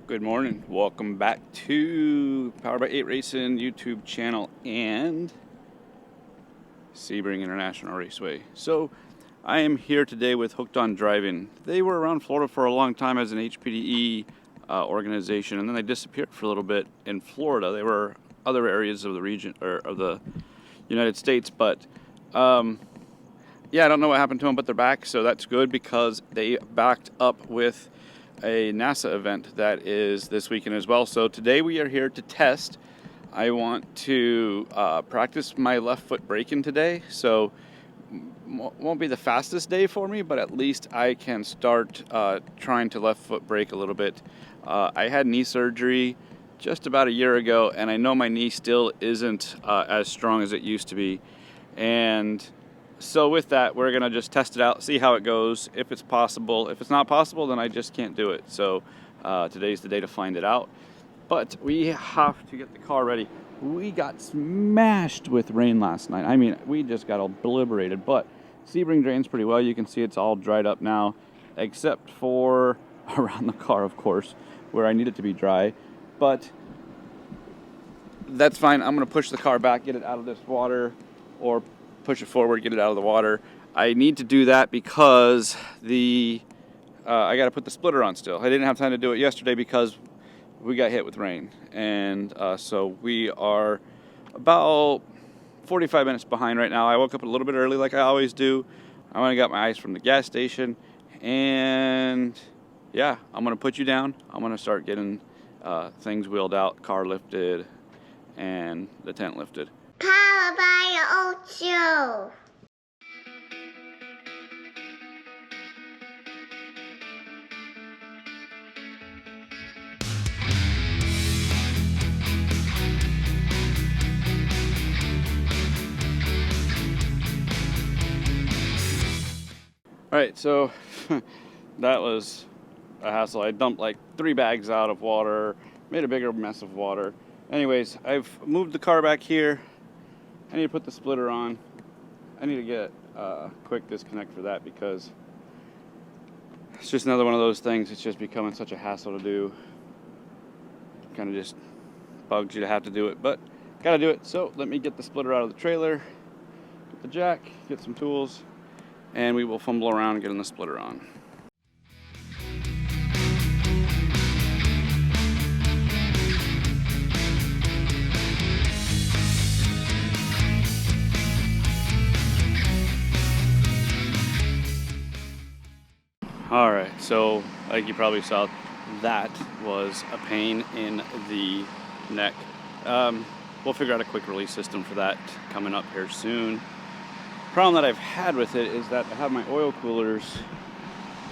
Good morning. Welcome back to Powered by 8 Racing YouTube channel and Sebring International Raceway. So I am here today with Hooked on Driving. They were around Florida for a long time as an HPDE organization, and then they disappeared for a little bit in Florida. They were other areas of the region or of the United States, but yeah, I don't know what happened to them, but they're back, so that's good because they backed up with a NASA event that is this weekend as well. So today we are here to test. I want to practice my left foot braking today, so won't be the fastest day for me, but at least I can start trying to left foot brake a little bit. I had knee surgery just about a year ago, and I know my knee still isn't as strong as it used to be, and so with that, we're going to just test it out, see how it goes, if it's possible. If it's not possible, then I just can't do it. So today's the day to find it out. But we have to get the car ready. We got smashed with rain last night. I mean, we just got obliterated. But Sebring drains pretty well. You can see it's all dried up now, except for around the car, of course, where I need it to be dry. But that's fine. I'm going to push the car back, get it out of this water, or push it forward, get it out of the water. I need to do that because I got to put the splitter on still. I didn't have time to do it yesterday because we got hit with rain, and so we are about 45 minutes behind right now. I woke up a little bit early like I always do. I went and got my ice from the gas station, and yeah, I'm going to put you down. I'm going to start getting things wheeled out, car lifted, and the tent lifted. Powered by Ocho. All right, so that was a hassle. I dumped like 3 bags out of water, made a bigger mess of water. Anyways, I've moved the car back here. I need to put the splitter on. I need to get a quick disconnect for that because it's just another one of those things. It's just becoming such a hassle to do. Kind of just bugs you to have to do it, but gotta do it. So let me get the splitter out of the trailer, get the jack, get some tools, and we will fumble around getting the splitter on. All right, so like you probably saw, that was a pain in the neck. We'll figure out a quick release system for that coming up here soon. Problem that I've had with it is that I have my oil coolers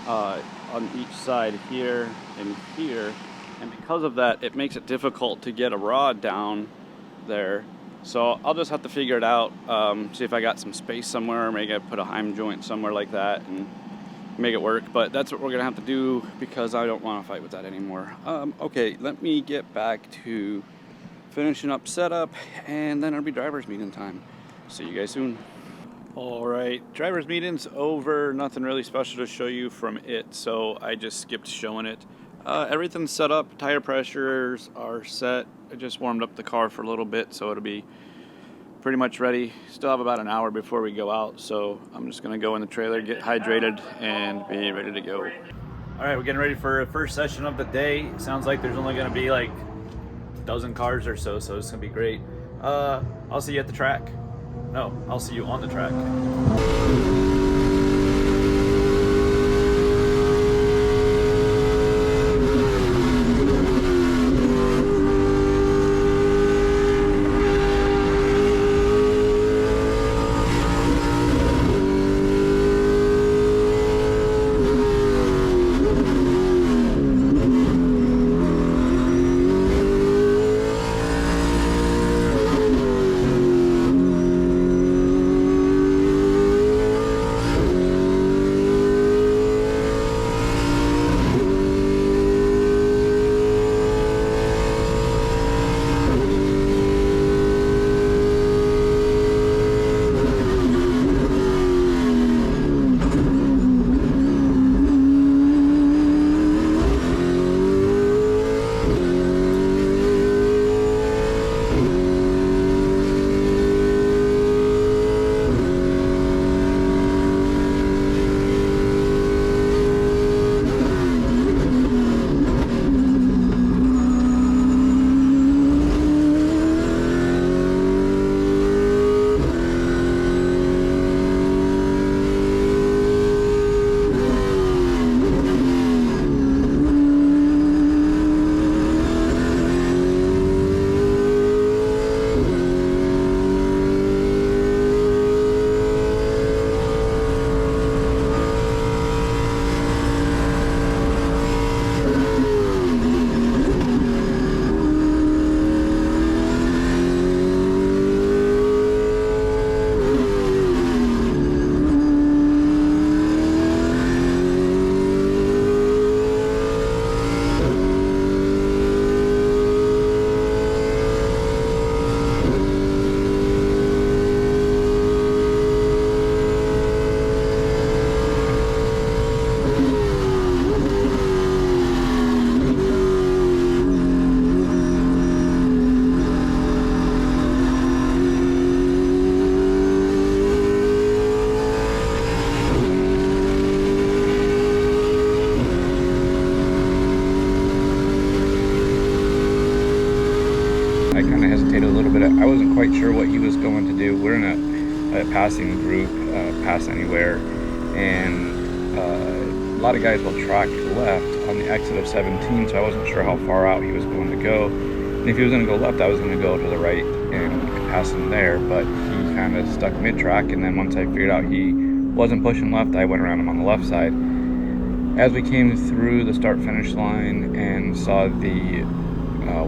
on each side here and here, and because of that, it makes it difficult to get a rod down there. So I'll just have to figure it out, see if I got some space somewhere, maybe I put a Heim joint somewhere like that and make it work, but that's what we're gonna have to do because I don't want to fight with that anymore. Okay, let me get back to finishing up setup, and then it'll be driver's meeting time. See you guys soon. All right, driver's meeting's over. Nothing really special to show you from it, so I just skipped showing it. Everything's set up, tire pressures are set. I just warmed up the car for a little bit, so it'll be pretty much ready. Still have about an hour before we go out, so I'm just gonna go in the trailer, get hydrated, and be ready to go. All right, we're getting ready for the first session of the day. Sounds like there's only gonna be like a dozen cars or so it's gonna be great. I'll see you at the track. No, I'll see you on the track. passing group, pass anywhere, and a lot of guys will track left on the exit of 17, so I wasn't sure how far out he was going to go. And if he was going to go left, I was going to go to the right and pass him there, but he kind of stuck mid-track, and then once I figured out he wasn't pushing left, I went around him on the left side. As we came through the start-finish line and saw the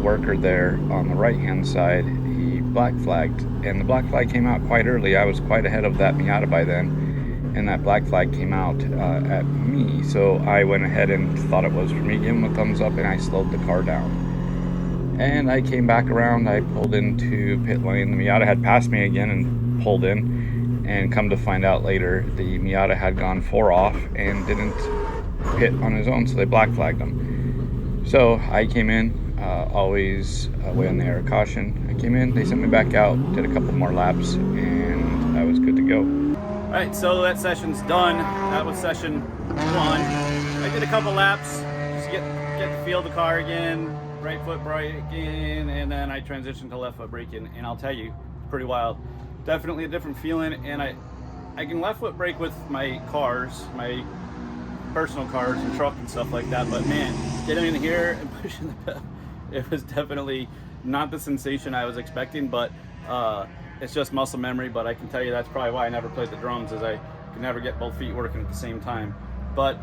worker there on the right-hand side, he black flagged, and the black flag came out quite early. I was quite ahead of that Miata by then, and that black flag came out at me, so I went ahead and thought it was for me, gave him a thumbs up, and I slowed the car down. And I came back around, I pulled into pit lane. The Miata had passed me again and pulled in, and come to find out later, the Miata had gone 4 off and didn't pit on his own, so they black flagged him. So I came in, always way on the air of caution. I came in, they sent me back out, did a couple more laps, and I was good to go. All right, so that session's done. That was session 1. I did a couple laps, just get to feel the car again, right foot braking, and then I transitioned to left foot braking, and I'll tell you, it's pretty wild. Definitely a different feeling, and I can left foot brake with my cars, my personal cars and truck and stuff like that, but man, getting in here and pushing the pedal, it was definitely not the sensation I was expecting, but it's just muscle memory. But I can tell you that's probably why I never played the drums, is I could never get both feet working at the same time. But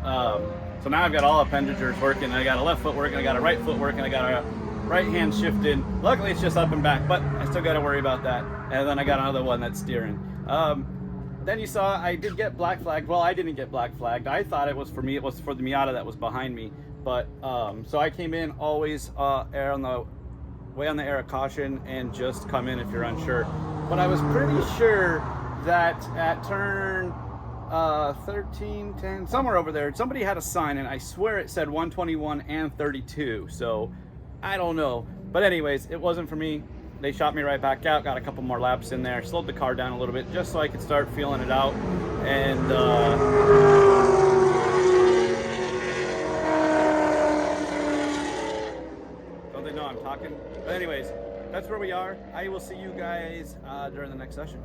so now I've got all appendages working. I got a left foot working, I got a right foot working, I got a right hand shifted. Luckily it's just up and back, but I still got to worry about that. And then I got another one that's steering. Then you saw I did get black flagged. Well, I didn't get black flagged. I thought it was for me. It was for the Miata that was behind me. But so I came in always air on the way on the air of caution, and just come in if you're unsure. But I was pretty sure that at turn 13, 10, somewhere over there, somebody had a sign, and I swear it said 121 and 32. So I don't know. But anyways, it wasn't for me. They shot me right back out, got a couple more laps in there, slowed the car down a little bit just so I could start feeling it out. And don't they know I'm talking? But anyways, that's where we are. I will see you guys during the next session.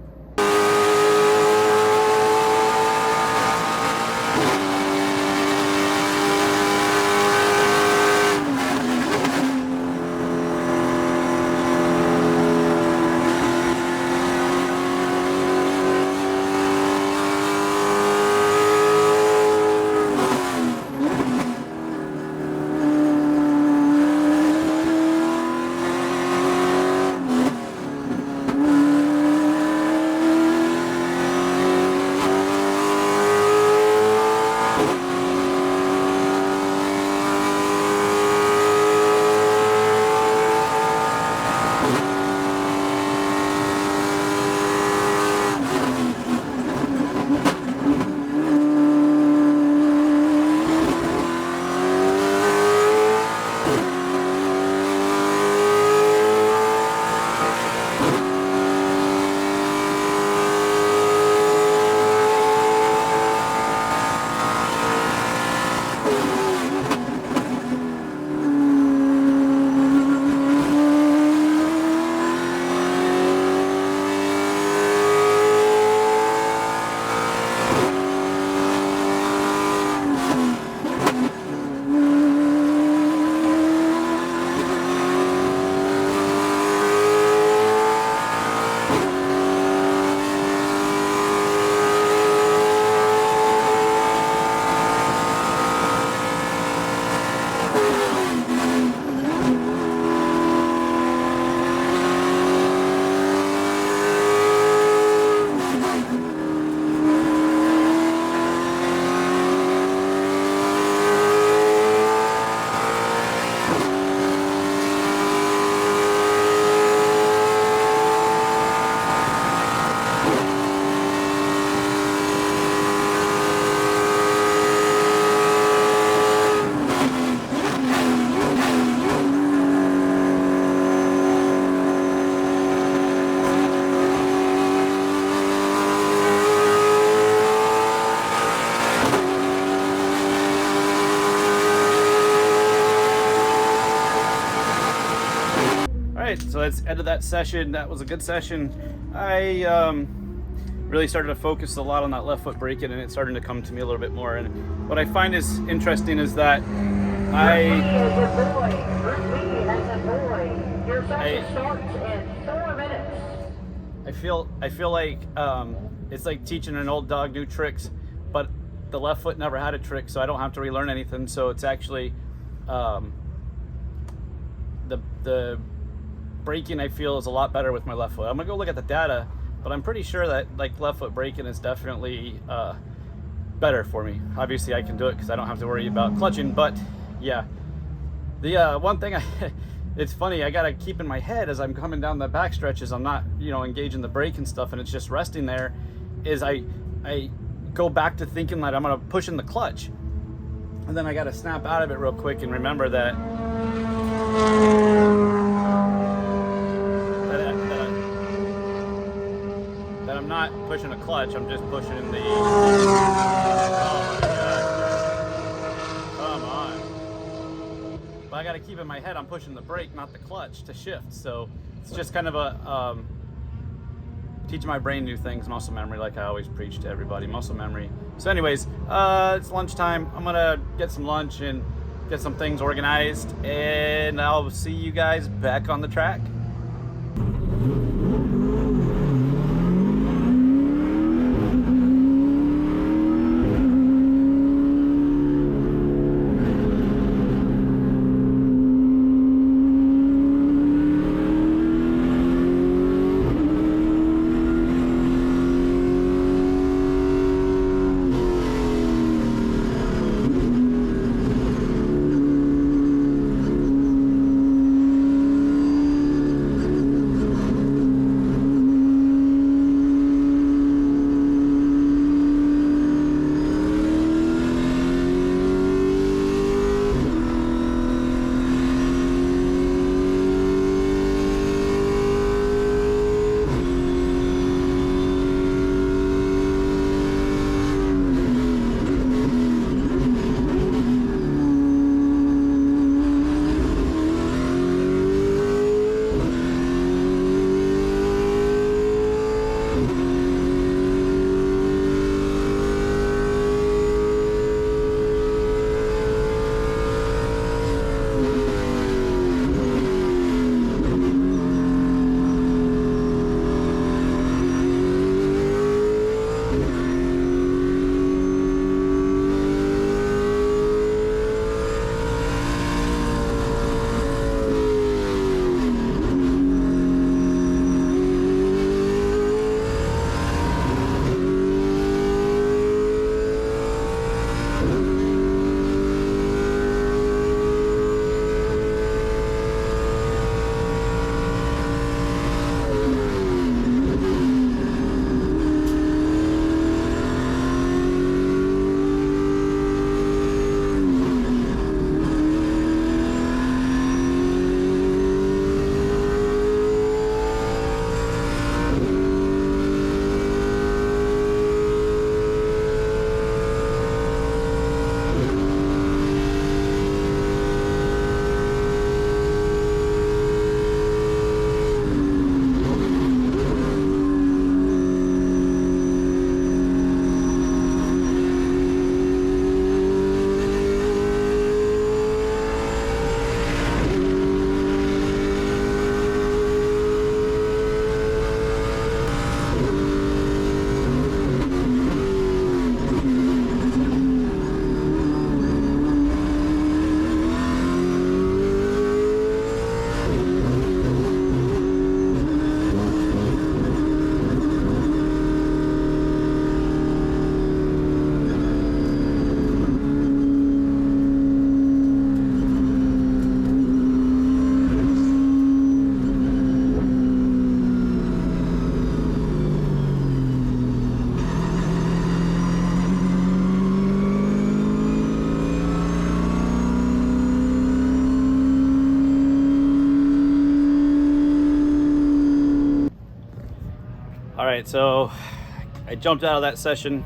So that's end of that session. That was a good session. I really started to focus a lot on that left foot braking, and it's starting to come to me a little bit more. And what I find is interesting is that I feel like it's like teaching an old dog new tricks, but the left foot never had a trick, so I don't have to relearn anything. So it's actually the braking, I feel, is a lot better with my left foot. I'm gonna go look at the data, but I'm pretty sure that like left foot braking is definitely better for me. Obviously I can do it because I don't have to worry about clutching, but yeah. The one thing it's funny, I gotta keep in my head as I'm coming down the back stretches, I'm not, you know, engaging the brake and stuff, and it's just resting there, is I go back to thinking that I'm gonna push in the clutch, and then I gotta snap out of it real quick and remember that I'm not pushing a clutch, I'm just pushing the, oh my gosh, come on. But I gotta keep in my head I'm pushing the brake, not the clutch, to shift. So it's just kind of a teaching my brain new things, muscle memory, like I always preach to everybody, muscle memory. So anyways, it's lunchtime. I'm gonna get some lunch and get some things organized, and I'll see you guys back on the track. right, so I jumped out of that session.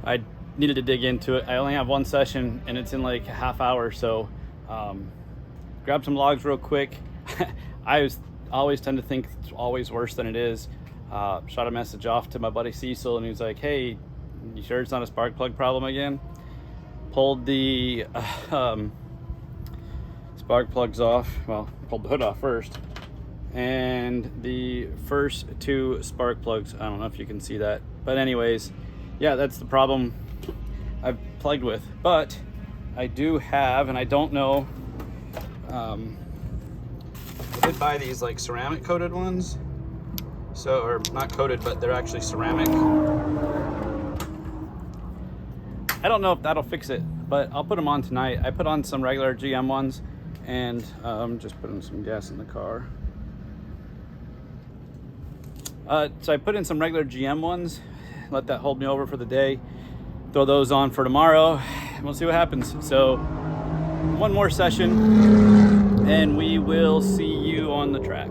I needed to dig into it. I only have one session and it's in like a half hour, so grab some logs real quick. I always tend to think it's always worse than it is. Shot a message off to my buddy Cecil, and he was like, hey, you sure it's not a spark plug problem again? Pulled the spark plugs off. Well, pulled the hood off first, and the first two spark plugs, I don't know if you can see that, but anyways, yeah, that's the problem I've plugged with. But I do have, and I don't know, I did buy these like ceramic coated ones, so, or not coated, but they're actually ceramic. I don't know if that'll fix it, but I'll put them on tonight. I put on some regular GM ones, and just putting some gas in the car. So I put in some regular GM ones, let that hold me over for the day, throw those on for tomorrow, and we'll see what happens. So one more session, and we will see you on the track.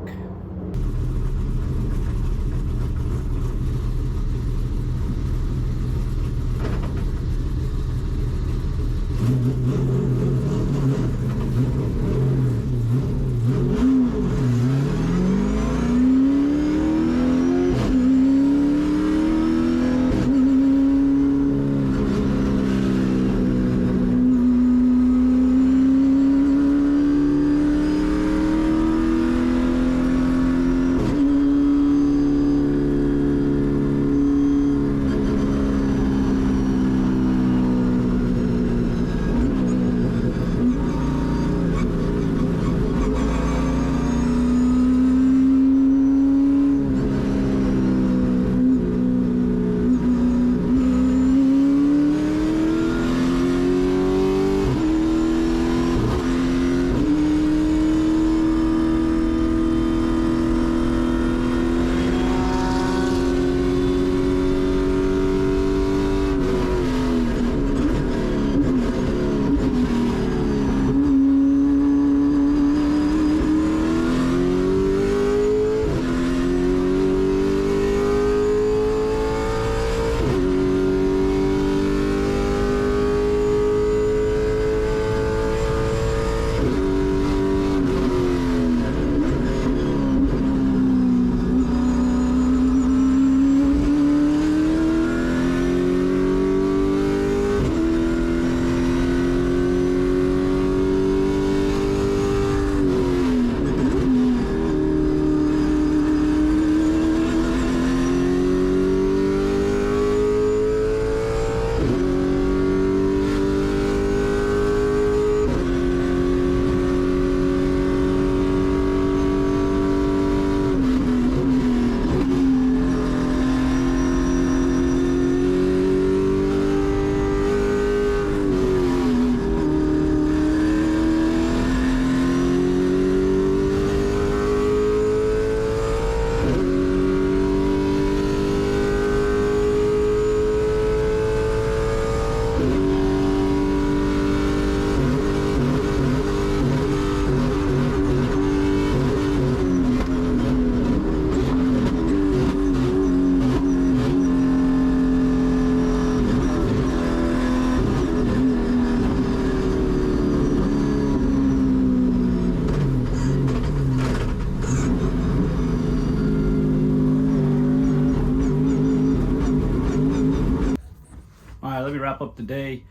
Wrap up the day.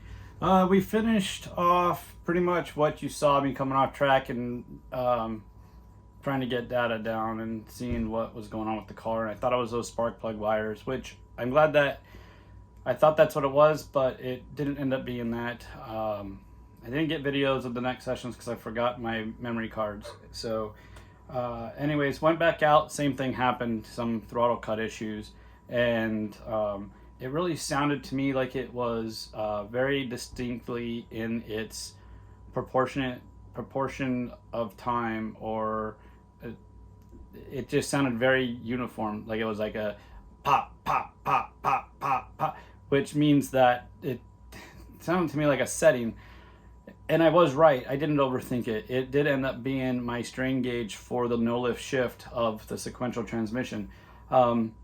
We finished off pretty much what you saw me coming off track, and trying to get data down and seeing what was going on with the car. And I thought it was those spark plug wires, which I'm glad that I thought that's what it was, but it didn't end up being that. I didn't get videos of the next sessions because I forgot my memory cards. So anyways, went back out, same thing happened, some throttle cut issues, and it really sounded to me like it was very distinctly in its proportion of time, or it just sounded very uniform. Like it was like a pop, pop, pop, pop, pop, pop, which means that it sounded to me like a setting. And I was right. I didn't overthink it. It did end up being my strain gauge for the no lift shift of the sequential transmission. When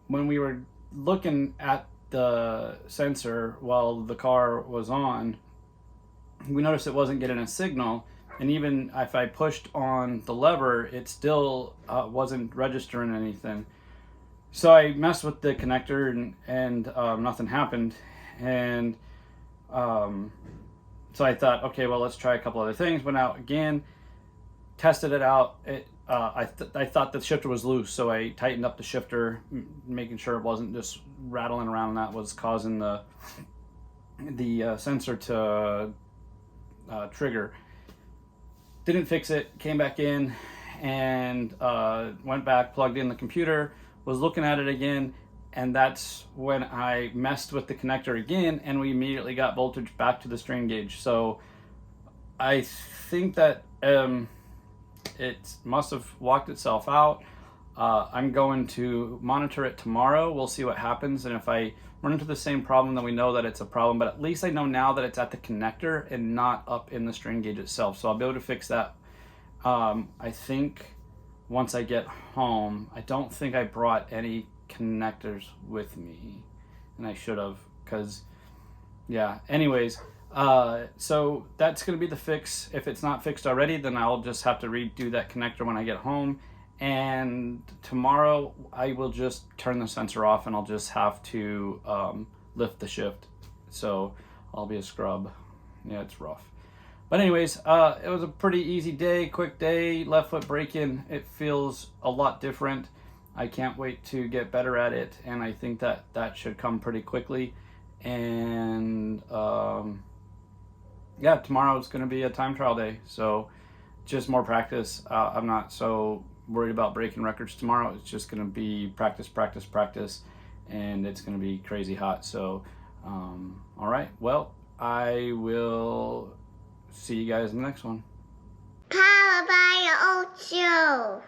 we were looking at the sensor while the car was on, we noticed it wasn't getting a signal, and even if I pushed on the lever, it still wasn't registering anything. So I messed with the connector and nothing happened. And so I thought, okay, well, let's try a couple other things. Went out again, tested it out. I thought the shifter was loose, so I tightened up the shifter, making sure it wasn't just rattling around, and that was causing the sensor to trigger. Didn't fix it, came back in, and went back, plugged in the computer, was looking at it again, and that's when I messed with the connector again, and we immediately got voltage back to the strain gauge. So I think that it must have walked itself out. I'm going to monitor it tomorrow. We'll see what happens, and if I run into the same problem, then we know that it's a problem, but at least I know now that it's at the connector and not up in the strain gauge itself, so I'll be able to fix that. I think once I get home. I don't think I brought any connectors with me, and I should have, because yeah, anyways, so that's going to be the fix. If it's not fixed already, then I'll just have to redo that connector when I get home, and tomorrow I will just turn the sensor off, and I'll just have to lift the shift. So I'll be a scrub. Yeah, it's rough. But anyways, it was a pretty easy day, quick day, left foot braking. It feels a lot different. I can't wait to get better at it, and I think that that should come pretty quickly. And yeah, tomorrow is going to be a time trial day, so just more practice. I'm not so worried about breaking records tomorrow. It's just going to be practice, practice, practice, and it's going to be crazy hot. So all right, well, I will see you guys in the next one. Powered by the old show.